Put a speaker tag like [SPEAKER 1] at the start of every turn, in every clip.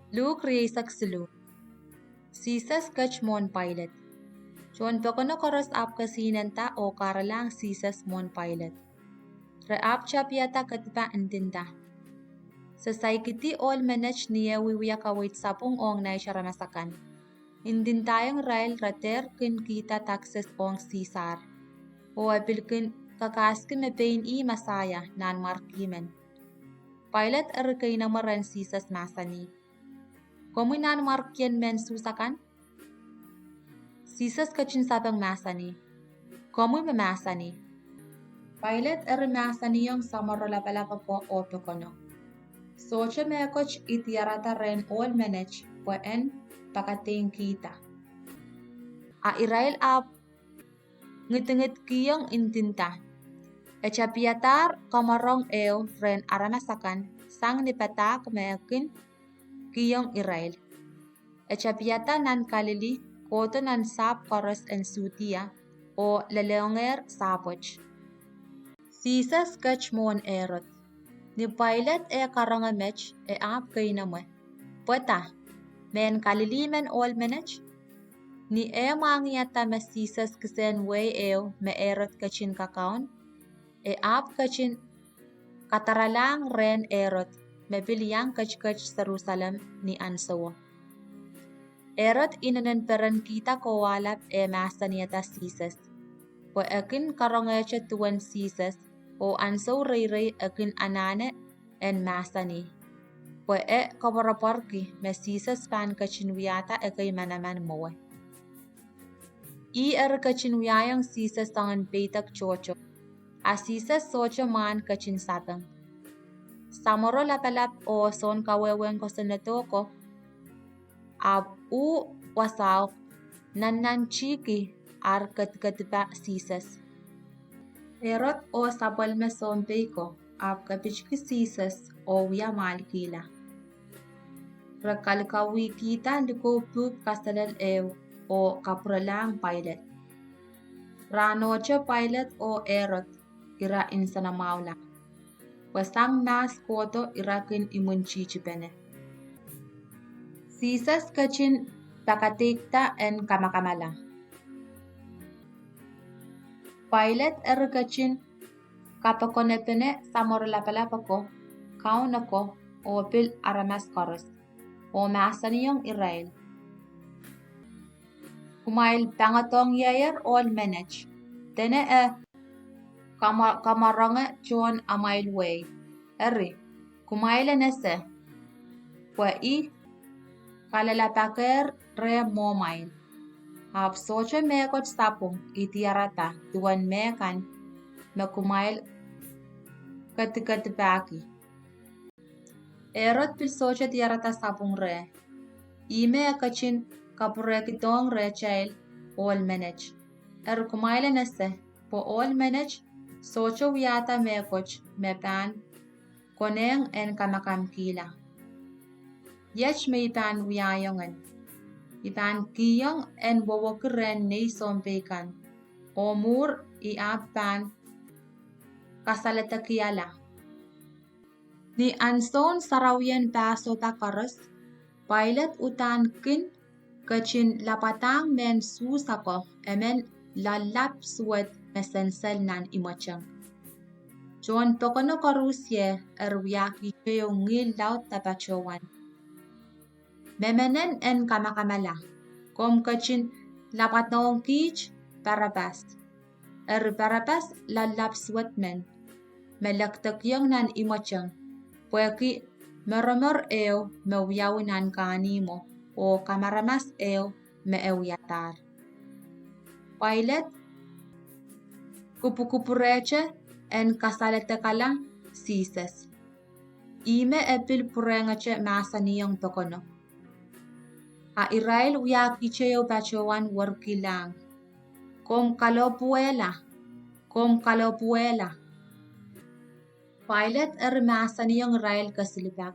[SPEAKER 1] Luhk riesak selu. Sisas kach mon pilot. John pekono koros ap kasinenta o karalang sisas mon pilot. Re ap chapiata katpa intinta. Sa kiti all manage niya wiwiya kawit sapung ong na isaramasakan. Indin tayong rail rater kin kita taxes ong sisar. O apilkin kakaskin me pain masaya nan markimen. Pilot kay namaran sisas masani. Komu nan markien men susakan? Sisas kachin sapang masani. Komu me masani. Pilot masani yung samarola pala ko oto kono. Socha me coach itiarata ren all manage po en pakating kita. A Israel ap ngit kiyong intinta. Echapiatar kamarong ren aramasakan sang nipatak meakin kiyong Israel. Echapiata nan kalili koto nan sap koros en sutia o leleonger sapoch. Sisas kach mon erot. Ni pilot karangamech ap kay naman. Pweta, men kalilimen all manage? Ni mangyata masisas kesen way me erot kachin kakaon? Ap kachin kataralang ren erot me bilyang kach Jerusalem ni ansawa. Erot inanan peran kita kawalap masa niyata sisas. Po akin karangacha tuwan sisas o ansaw ray akin anane en masa ni. Po kabaraparki me sisas pan kachinwiyata kay manaman mawa. Kachinwiyayang sisas tangan petak chocho. Asisas socho man kachin satang. Samoro lapalap o son kawewen ko sa natoko. Abu wasaw nanan chiki katpa sisas. Erot o sabal me Pohnpei ko kapichki sisas o wiya malkila. Rakalkawi kita liko puk kasalal o kapralang pilot. Ranocha pilot o erot ira insana maula. Wasang mas koto irakin imunchichipene. Sisas kachin pakatikta en kamakamala. Pilot kachin kapakonepene samorlapalapako kaunako o pil aramas koros o masaniyong Israel. Kumail pangatong yayer all manage. Tene kamarange John amail way. Kumaila nese. Pwa kalalapaker re momail. Hap socha mekot sapong itiarata tuwan mekan me kumail katikatipaki. Erot pil socha tiarata sapong re. Ime kachin kapurekitong re chail all manage. Kumaila nese po all manage socha wiyata mekoch mepan koneng en kamakamkila. Yech me ipan wiyayongan. Ipan kiyong en wawakren ni Pohnpei kan. Omur iapan kasalatakiala. Ni anson sarawian paso takaros. Pilot utan kin kachin lapatang men susako emen lalap suwat mesensel nan imachang. John pekono karusye wiyaki yung ngil laut tapachowan. Memenen en kamakamala. Kom kachin lapat noong kich parapas. Parapas lalap swat men. Melaktak yung nan imachang. Pweki meramor mewiyawin nan kanimo o kamaramas meewiyatar. Pilot kupukupureche en kasaletekala sisas. Ime epil purengache masaniyong pekono. A Israel wiyaki cheo bachowan warkilang. Kom kalopuela. Pilot masaniyong Israel kasilipak.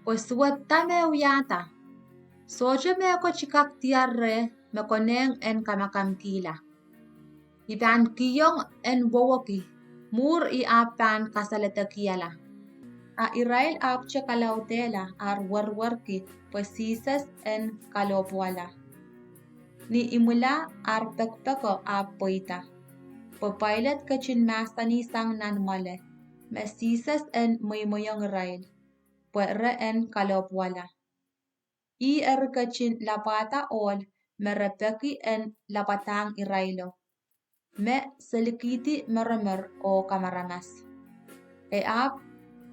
[SPEAKER 1] Poswat tame wiyata. Soja me ko chikak tiarre me koneng en kamakamkila. Ipan kiyong en wawaki. Mur iapan kasalatakiala. A Israel apche kalautela ar warwarki pesisas en kalopwala. Ni imula ar pekpeko apoita. Popailet kachin masani sang nan male. Mesisas en moymoyong Israel. Puere en kalopwala. I kachin lapata ol merepeki en lapatang Israelo. Me selikiti meramer o kamaramas. E ap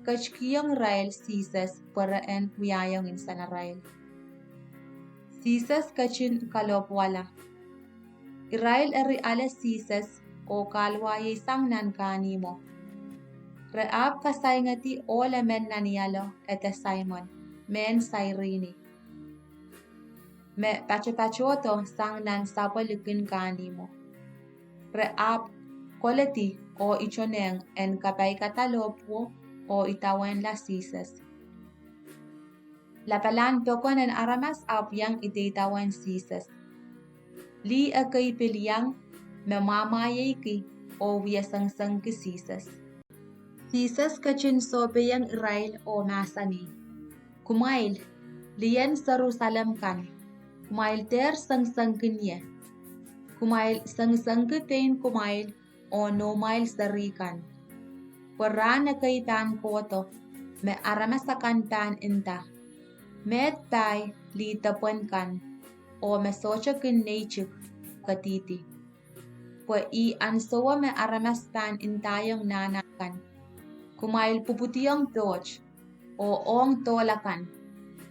[SPEAKER 1] kachkiyong Israel sisas puere en wiyayong insan Israel. Sisas kachin kalopwala. Israel ale sisas o kalwaye sang nan kanimo. Reab kasaingati ole men naniyalo ete Simon, men Cyrene. Me pachoto sang nan sapalikin kanimo. Reab koleti o ichoneng en kapay katalopo o itawen la sisas. Lapalan tokon en aramas apyang ititawan sisas. Li akay pilyang memamayeki o wiyasangsang ki sisas. Sisas kachin sobeyang Israel o masani. Kumail, liyan Jerusalem kan. Kumail ter sang kinye. Kumail sang kitain kumail o no mail sarikan. Warana kay pan koto, me aramasakan pan inta. Met pay li tapuan kan, o me socha kin nechuk katiti. Pwa I ansowa me aramas pan intayong nanakan. Kumail puputiyong toch, o ong tolakan.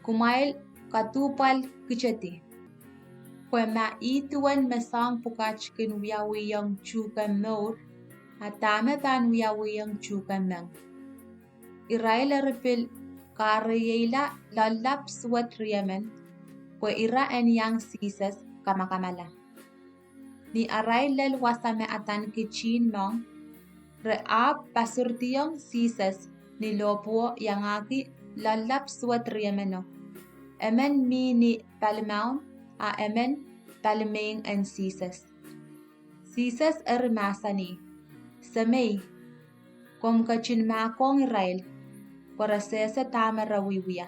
[SPEAKER 1] Kumail katupal kichati. Pwa maituan mesang pukach kin wiyawiyong chukan mor, atame pan wiyawiyong chukan meng. Israel repil kariyela lalap swat riyamen, pwa ira en yang sisas kamakamala. Ni aray lel wasame atan kichin mong, reab pasurtiyong sisas ni lopo yangaki lalap swat riyameno. Emen mi ni palmaun a emen palming en sisas. Sisas masani. Samay, kom kachin makong Israel, para sesa tamara wiwiya.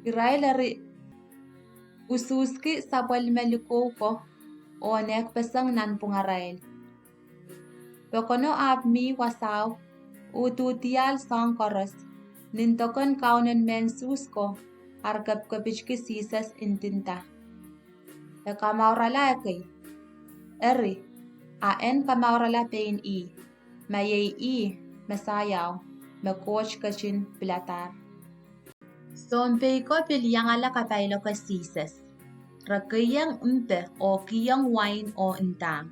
[SPEAKER 1] Israel ususki sapal meluko ko o nek pesang nan pungarael. Pekono ab mi wasaw ututial sang koros nintokon kaunen mensus ko arkap kapichki sisas intinta. E kamaurala kay eri a en kamaurala pain I mayay I masayaw makoch kachin pilatar. Pohnpei ko pilyang ala kapaylo ka sisas. Rakayang umpe o kiyang wine o intang.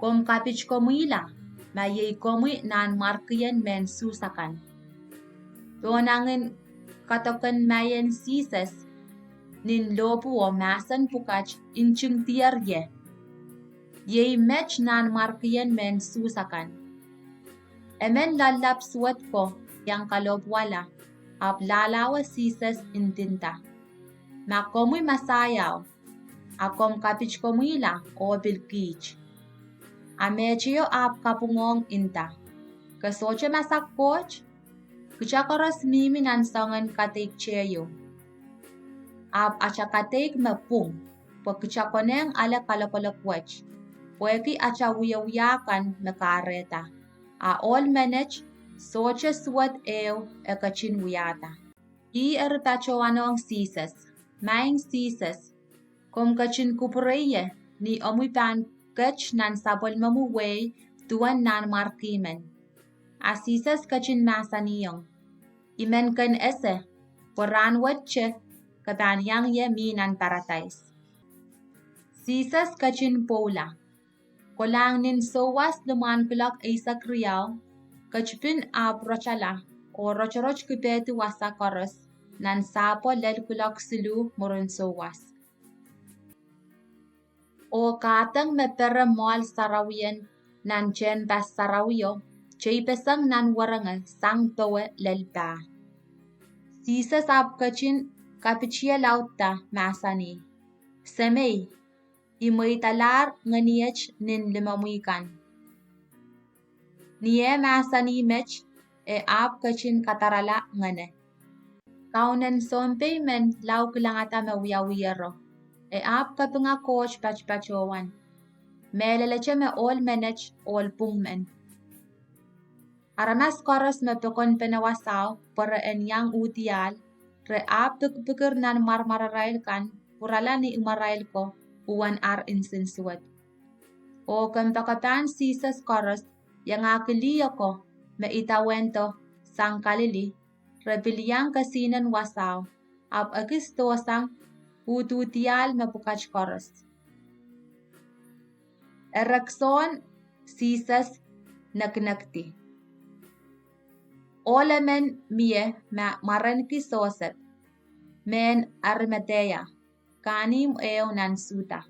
[SPEAKER 1] Kom kapich komila, mayay komi nan markiyan men susakan. Donangin katokan mayan sisas, nin lopo o masan pukach inching tiyarye. Yay mech nan markiyan men susakan. Emen lalap suwat ko yang kalopwala, ap lalawa sisas intinta. Makomoy masayaw, akom kapich komila o bilkich. Amechiyo ap kapungong inta. Kasoche masakkoch, kuchakaras mimi nan sangan katik cheyo. Ap achakatik mapung, pa kuchakoneng ala kalapalakwach. Pweki achawiyawiyakan makareta. A all manage, soche suwat ew e kachin wiyata. I ertachoano ang sisas, maing sisas, kom kachin kupureye ni omuipan kach nan sapol mamuway tuan nan markimen. A sisas kachin masaniyong. Imen kan ese, poran watche, kabanyang ye minan paratais. Sisas kachin pola. Kolang nin sowas luman pilak isa kriyaw, kachpin ab rochala, o rochoroch kipeti wasa koros, nan sapo lel pilak silu moron sowas. O katang me pera moal sarawiyan, nan chen bas sarawiyo, chay pesang nan warangal sang towe lel ba. Sisas ab kachin kapichia lauta masani. Semay, imoy talar nganiyach nin limamuikan. Niye masani mech e ap kachin katarala ngane. Kaunen Pohnpei men lau kilangata me wiyawiyero. E ap kapinga coach pachpachowan. Meleleche me all manage all pungmen. Aramas koros me pekon penawasaw para en yang utial. Re ap pikir nan marmararail kan purala ni umarail ko uwan ar insinsuat. O kampakapan sisas koros yang akiliya ko me itawento sang kalili rebiliang kasinan wasaw ap agistosang ututial me pukach koros. Erakson sisas naknakti. Olemen mie ma maran kisoset men Arimatea kanim eo nan suta.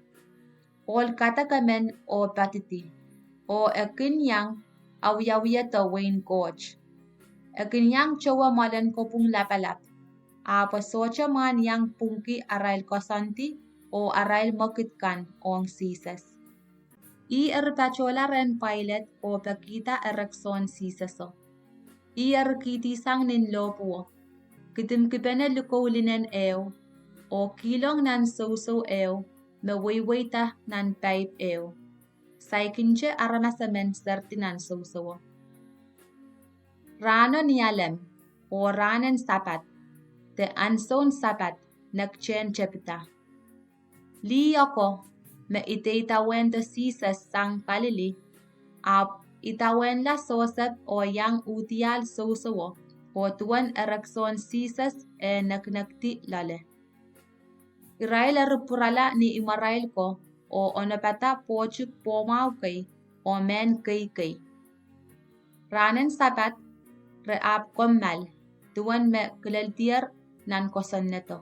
[SPEAKER 1] Ol katakamen o patiti o ekinyang awyawiyata Wayne Gorge. Ekinyang chowa malan kopung lapalap. Apa socha man yang pungki arail kosanti o arail makitkan ong sisas. I erpachola ren pilot o pakita erekson sisaso. I erkiti sang nin lopuo. Kitim kipene lukolinen eo o kilong nan so eo me wayta nan pipe eo. Saikinche aranasamen serti nan so. Rano nialem o ranen sapat. Te anson sapat nakchen chepita. Li ako me itawen te sisas sang kalili ap itawen la sosep o yang utial soso o tuan erekson sisas e naknakti lale. Irail purala ni imarail ko o onapata pochuk pomau kay o men kay. Ranen sapat re ap kommal tuan me kilaltier nan koson neto.